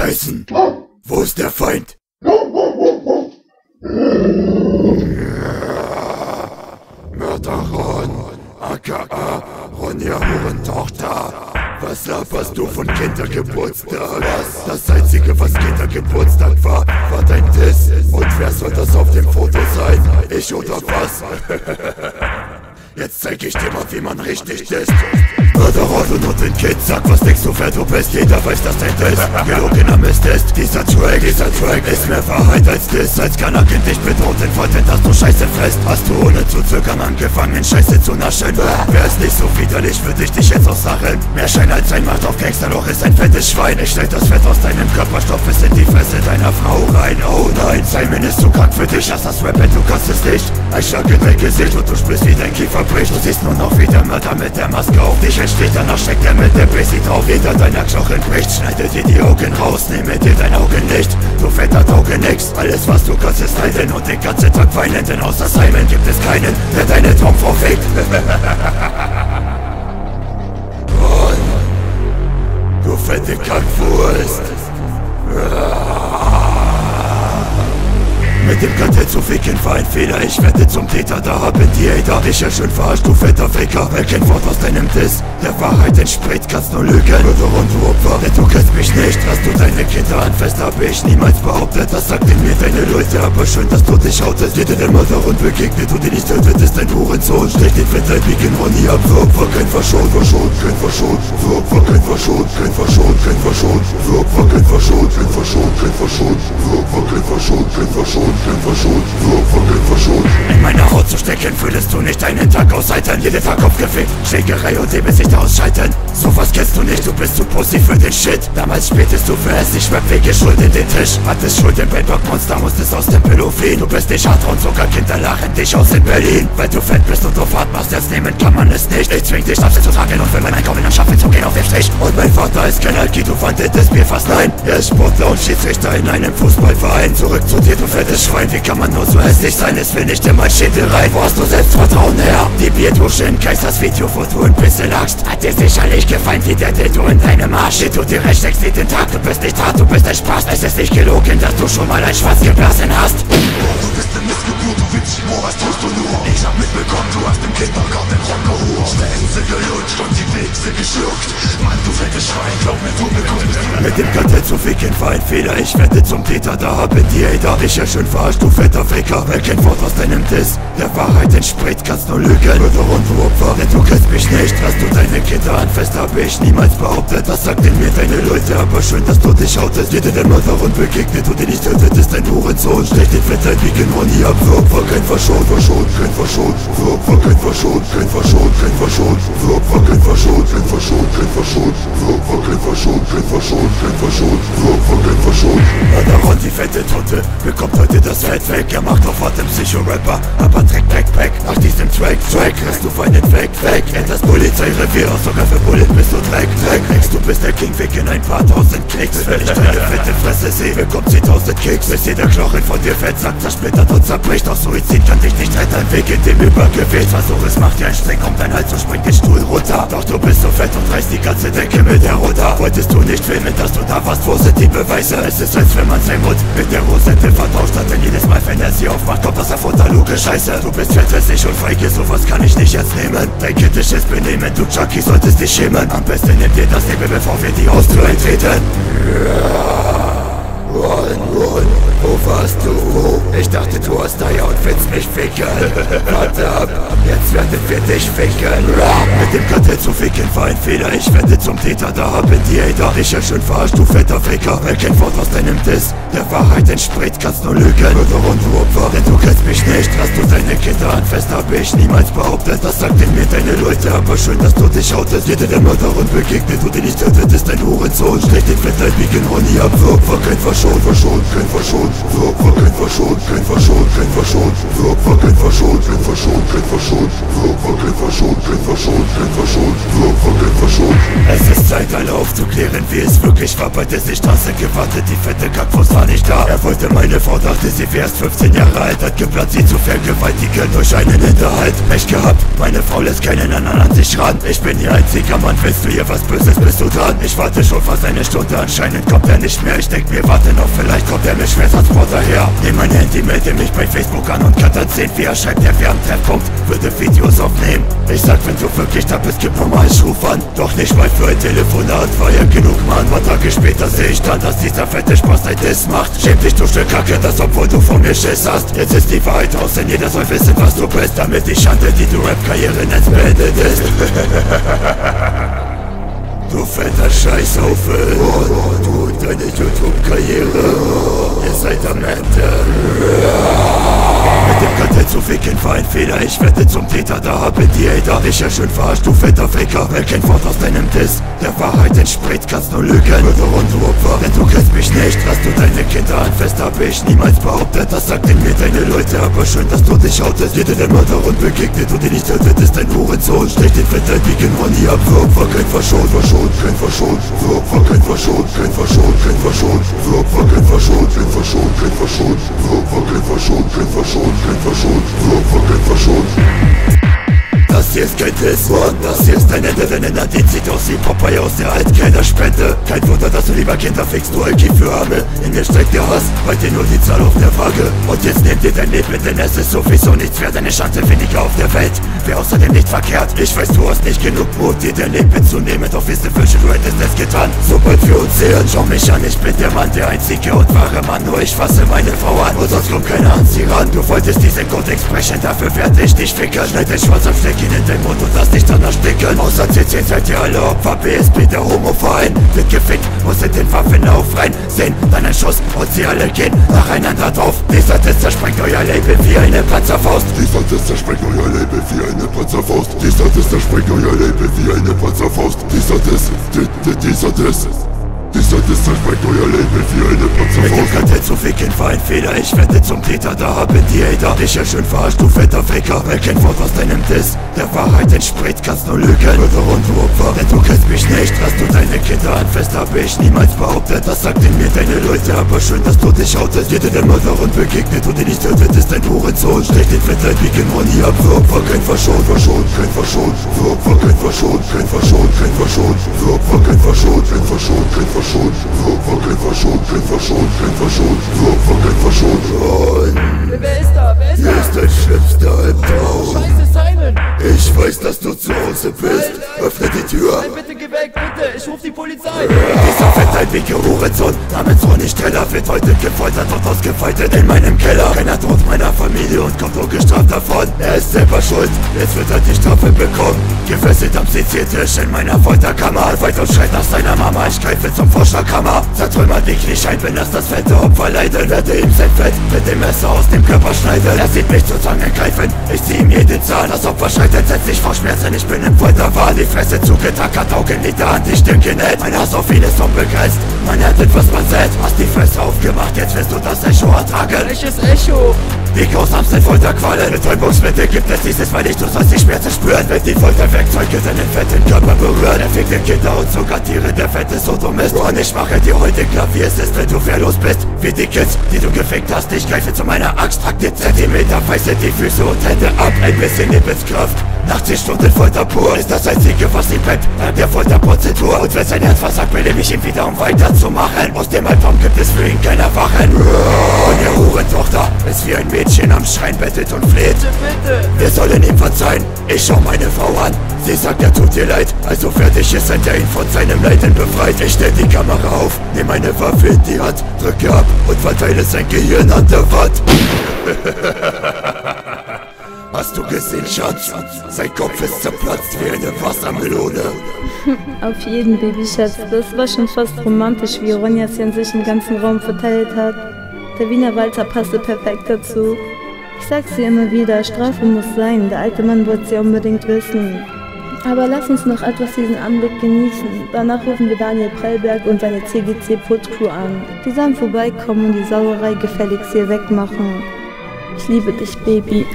scheißen. Wo ist der Feind? Mörder-Ron, aka Ronja Hurentochter. Was laberst du von Kindergeburtstag? Was? Das einzige, was Kindergeburtstag war dein Diss. Und wer soll das auf dem Foto sein? Ich oder was? Jetzt zeig ich dir mal, wie man richtig disst. Mörder-Ron und den Kids, sag, was denkst du, wer du bist? Jeder weiß, dass dein Diss gelogener Mist ist. Dieser Track ist mehr Wahrheit als Diss. Als Kanakin dich bedroht, den Vorteil, dass du Scheiße frisst. Hast du ohne zu zögern angefangen, Scheiße zu naschen? Wär es nicht so widerlich, würde ich dich jetzt aussachen. Mehr Schein als ein Macht auf Gangsterloch ist ein fettes Schwein. Ich schneid das Fett aus deinem Körperstoff bis in die Fresse deiner Frau rein. Oh nein, Simon ist zu krank für dich, hast das Rappen, du kannst es nicht. Ich schlage dein Gesicht und du spürst, wie dein Kiefer bricht. Du siehst nur noch wie der Mörder mit der Maske auf dich entsteht. Danach steckt er mit der Basic drauf. Jeder deiner Knochen bricht, schneide dir die Augen raus, nehme dir dein Augenlicht. Du fetter Tauge nix, alles was du kannst ist leiden und den ganzen Tag weinen. Denn außer Simon gibt es keinen, der deine Traumfrau fickt. Du fette Kackwurst. Mit dem Kartell zu ficken war ein Fehler, ich werde zum Täter, da haben die Hater dich ja schön verarscht, du fetter Ficker. Weil kein Wort aus deinem Diss der Wahrheit entspricht, kannst nur lügen. Mörder und du Opfer, denn du kennst mich nicht. Dass du deine Kinder anfasst, habe ich niemals behauptet. Das sagten mir deine Leute, aber schön, dass du dich outest. Jeder der Mörder und begegnet und den nicht tötet, ist ein Hurensohn. Stech den fettleibigen Ronny ab, für Opfer kein Verschont, kein Verschont, für Opfer kein Verschont, kein Verschont, kein Verschont, für Opfer kein Verschont, kein Verschont, kein Verschont, für Opfer kein Verschont, kein Verschont. In meiner Haut zu stecken, fühlst du nicht einen Tag aushalten. Jeden Tag aufgefickt, Schlägerei und Lebenslicht ausschalten. Sowas kennst du nicht, du bist zu pussy für den Shit. Damals spieltest du für hässlich, Rap wegen Schuld in den Tisch. Hattest Schuld im Bedrock-Monster, musstest aus dem Pillow fliehen. Du bist nicht hart und sogar Kinder lachen dich aus in Berlin. Weil du fett bist und auf hart machst, jetzt nehmen kann man es nicht. Ich zwing dich, Schnapse zu tragen und für mein Einkommen am Schaffen zu gehen auf den Strich. Und mein Vater ist kein Alki, du fandest mir fast nein. Er ist Sportler und Schiedsrichter in einem Fußballverein. Zurück zu dir, du fettes Schwein, wie kann man nur so hässlich sein? Es will nicht in mein Schädel rein. Wo hast du Selbstvertrauen her? Die Bierdusche in Kaisers Video, wo du ein bisschen lachst. Hat dir sicherlich gefallen, wie der Dildo in deinem Arsch. Steht du dir recht, steckst den Tag, du bist nicht hart, du bist ein Spaß. Es ist nicht gelogen, dass du schon mal ein Schwarz geblasen hast. Du bist eine Missgeburt, du Witzchen, was tust du nur? Ich hab mitbekommen, du hast im Kindergarten den Rock geholt. Schwänze gelutscht und die Wichse geschluckt. Mann, du fettes Schwein, glaub mir, du bekommst. Mit dem Kartell zu ficken war ein Fehler, ich werde zum Täter, da haben die Hater dich ja schön verarscht, du fetter Ficker. Weil kein Wort aus deinem Diss der Wahrheit entspricht, kannst nur lügen. Mörder und du Opfer, denn du kennst mich nicht. Dass du deine Kinder anfasst, habe ich niemals behauptet. Das sagten mir deine Leute, aber schön, dass du dich outest. Jeder der Mörder und begegnet und den nicht tötet, ist ein Hurensohn. Stech den fettleibigen Ronny ab, für Opfer kein Verschont, kein Verschont, für Opfer kein Verschont, kein Verschont, kein Verschont, für Opfer kein Verschont, kein Verschont, kein Verschont, für Opfer kein Verschont, kein Verschont, kein Verschont, für Opfer kein Verschont. Mörder und die fette Tote bekommt heute das Fett weg. Er macht auf hart im Psycho-Rapper, aber trägt Backpack. Nach diesem Track kriegst du feinen weg. Er das Polizeirevier, sogar für Bullet bist du Dreck. Du bist der King, wegen ein paar tausend Klicks. Wenn ich deine fette Fresse sehe, bekommt sie 1000 Kicks. Bis jeder Knochen von dir fett sagt, zersplittert und zerbricht. Auch Suizid kann dich nicht retten, wegen dem Übergewicht. Versuch es, macht dir ein Streng um dein Hals und springt den Stuhl runter. Doch du bist so fett und reißt die ganze Decke mit herunter. Wolltest du nicht filmen, dass du da warst, wo sind die Beweise? Es ist, als wenn man sein Mund mit der Rosette vertauscht hat. Denn jedes Mal, wenn er sie aufmacht, kommt aus der Futterluke Scheiße. Du bist fettfressig und feige, sowas kann ich nicht jetzt nehmen. Dein kindisches Benehmen, du Junkie, solltest dich schämen. Am besten nimm dir das Leben, bevor wir die Haustür eintreten. Run, wo warst du? Ich dachte, du hast Eier und willst mich ficken. Warte ab, jetzt werden wir dich ficken. Mit dem Kartell zu ficken war ein Fehler, ich werde zum Täter, da haben die Hater dich ja schön verarscht, du fetter Ficker. Weil kein Wort aus deinem Diss der Wahrheit entspricht, kannst nur lügen. Mörder und du Opfer, denn du kennst mich nicht. Dass du deine Kinder anfasst, habe ich niemals behauptet. Das sagten mir deine Leute, aber schön, dass du dich outest. Jeder der Mörder und begegnet und den nicht tötet, ist ein Hurensohn. Stech den fettleibigen Ronny ab, für Opfer kein verschont, verschont, kein verschont, war kein verschont, kein verschont, kein verschont, war kein verschont, kein verschont, kein verschont, war kein verschont, kein verschont, kein verschont, war kein verschont. Es ist Zeit, alle aufzuklären, wie es wirklich war. Bei der Straße gewartet, die fette Kackfuß war nicht da. Er wollte meine Frau, dachte sie wär's 15 Jahre alt, hat geplant, sie zu vergewaltigen durch einen Hinterhalt. Pech gehabt, meine Frau lässt keinen anderen an sich ran. Ich bin ihr einziger Mann, willst du ihr was Böses, bist du dran? Ich warte schon fast eine Stunde, anscheinend kommt er nicht mehr. Ich denk mir, warte noch, vielleicht kommt er mit Schwertransporter her. Nimm mein Handy, melde mich bei Facebook an und kann dann sehen, wie er schreibt, der wäre am Treffpunkt, würde Videos aufnehmen. Ich sag, wenn du wirklich da bist, gib nochmal, ich ruf an. Doch nicht mal für ein Telefonat, war ja genug, Mann. Ein paar Tage später seh ich dann, dass dieser fette Spaß ein Diss macht. Schäm dich, du Stück Kacke, das obwohl du vor mir Schiss hast. Jetzt ist die Wahrheit raus, denn jeder soll wissen, was du bist, damit die Schande, die du Rap-Karriere nennst, beendet ist. Du fetter Scheißhaufen, du und deine YouTube-Karriere, ihr seid am Ende. Mit dem Kartell zu ficken war ein Fehler, ich werde zum Täter, da haben die Hater dich ja schön verarscht, du fetter Faker. Weil kein Wort aus deinem Diss der Wahrheit entspricht, kannst nur lügen, Mörder und du Opfer, denn du kennst mich nicht. Dass du deine Kinder anfasst, hab ich niemals behauptet, das sagten mir deine Leute, aber schön, dass du dich outest. Jeder der Mörder und begegnet und den nicht tötet, ist ein Hurensohn. Stech den fetten Wiegen von nie ab, Opfer, kein verschont, verschont, kein verschont, Opfer, kein verschont, kein verschont, kein verschont, Opfer, kein verschont, kein verschont, kein verschont, Opfer, kein verschont, kein verschont, kein verschont, Opfer, kein verschont. Das hier ist kein Diss, Mann, das hier ist ein Ende, denn ein Nadine sieht aus wie Popeye aus der Altkellerspende. Kein Wunder, dass du lieber Kinder fickst, du Alki für Arme. In mir steckt der Hass, bei dir nur die Zahl auf der Waage. Und jetzt nimm dir dein Leben, denn es ist sowieso nichts wert, eine Chance weniger auf der Welt. Wäre außerdem nicht verkehrt, ich weiß, du hast nicht genug Mut, dir dein Leben zu nehmen, doch wirst du wünschen, du hättest es getan. Sobald wir uns sehen, schau mich an, ich bin der Mann, der einzige und wahre Mann, nur ich fasse meine Frau an. Und sonst kommt keiner an sie ran, du wolltest diesen Codex brechen, dafür werde ich dich ficken. Schneid den Schwarz am Fleck in den Mund und lass dich dann ersticken. Außer CC seid ihr alle Opfer, BSB der Homo-Verein wird gefickt, muss in den Waffen aufrein. Sehen dann ein Schuss und sie alle gehen nacheinander drauf. Dieser Test zersprengt euer Label wie eine Panzerfaust. Dieser Test zersprengt euer Label wie eine Panzerfaust. Dieser Test zersprengt euer Label wie eine Panzerfaust. Dieser Test, dieser Test. Dieser Test zersprengt euer Label wie eine Panzerfaust. Mit dem Kartell zu ficken war ein Fehler, ich werde zum Täter, da haben die Hater dich ja schön verarscht, du fetter Faker. Weil kein Wort aus deinem Diss der Wahrheit entspricht, kannst nur lügen, Mörder und du Opfer, denn du kennst mich nicht. Dass du deine Kinder anfasst, habe ich niemals behauptet, das sagten mir deine Leute, aber schön, dass du dich outest. Jeder der Mörder und begegnet und den nicht tötet, ist ein Hurensohn. Stech den fetten Wiegen von nie ab, Opfer, kein verschont, verschont, kein verschont, Opfer, kein verschont, kein verschont, kein verschont, Opfer, kein verschont, kein verschont, kein verschont, Opfer, kein verschont, kein verschont, kein verschont, Opfer, kein verschont. Wer ist da? Wer ist da? Hier ist dein schlimmster Albtraum. Scheiße, Simon! Ich weiß, dass du zu Hause bist. Öffne die Tür. Nein, bitte geh weg, bitte! Ich ruf die Polizei! Dieser fettleibige Hurensohn namens Ronny Streller wird heute gefoltert und ausgefaltet in meinem Keller. Keiner droht meiner Familie und kommt ungestraft davon. Er ist selber schuld, jetzt wird er die Strafe bekommen. Gefesselt am CC-Tisch in meiner Folterkammer. Weit und schreit nach seiner Mama, ich greife zum Vorschlaghammer. Zertrümmert die Kniescheiben, wenn das fette Opfer leidet. Werde ihm sein Fett mit dem Messer aus dem Körper schneiden. Er sieht mich zu Zange greifen, ich zieh ihm jeden Zahn. Das Opfer schreit entsetzlich vor Schmerzen, ich bin im Folterwahn. Die Fresse zugetackert, Augenlider an die Stirn genäht. Mein Hass auf ihn ist unbegrenzt, mein Herz wird was man sät. Hast die Fresse aufgemacht, jetzt wirst du das Echo ertragen. Welches Echo? Die grausamsten Folterqualen. Betäubungsmittel gibt es dieses Mal nicht, du sollst die Schmerzen spüren. Wenn die Folterwerkzeuge deinen fetten Körper berühren. Er fickt den Kinder und sogar Tiere, der fette Sodomist. Und ich mache dir heute klar, wie es ist, wenn du wehrlos bist. Wie die Kids, die du gefickt hast. Ich greife zu meiner Axt, trag dir Zentimeter, weiße die Füße und Hände ab. Ein bisschen Lebenskraft. Nach 10 Stunden Folter pur ist das Einzige, was ihm bleibt an der Folterprozedur. Und wenn sein Herz versagt, will ich ihn wieder, um weiterzumachen. Aus dem Albtraum gibt es für ihn kein Erwachen. Und ihr Hurentochter ist wie ein Mädchen am Schrein, bettelt und fleht. Bitte, bitte! Wir sollen ihm verzeihen, ich schau meine Frau an. Sie sagt, er tut dir leid, also fertig ist ein, der ihn von seinem Leiden befreit. Ich stell die Kamera auf, nehm meine Waffe in die Hand, drücke ab und verteile sein Gehirn an der Wand. Hast du gesehen, Schatz? Sein Kopf ist zerplatzt wie eine Wassermelone. Auf jeden, Babyschatz. Das war schon fast romantisch, wie Ronjaschen sich im ganzen Raum verteilt hat. Der Wiener Walzer passte perfekt dazu. Ich sag's dir immer wieder, Strafe muss sein, der alte Mann wollte sie unbedingt wissen. Aber lass uns noch etwas diesen Anblick genießen. Danach rufen wir Daniel Prellberg und seine CGC Putzcrew an. Die sollen vorbeikommen und die Sauerei gefälligst hier wegmachen. Ich liebe dich, Baby.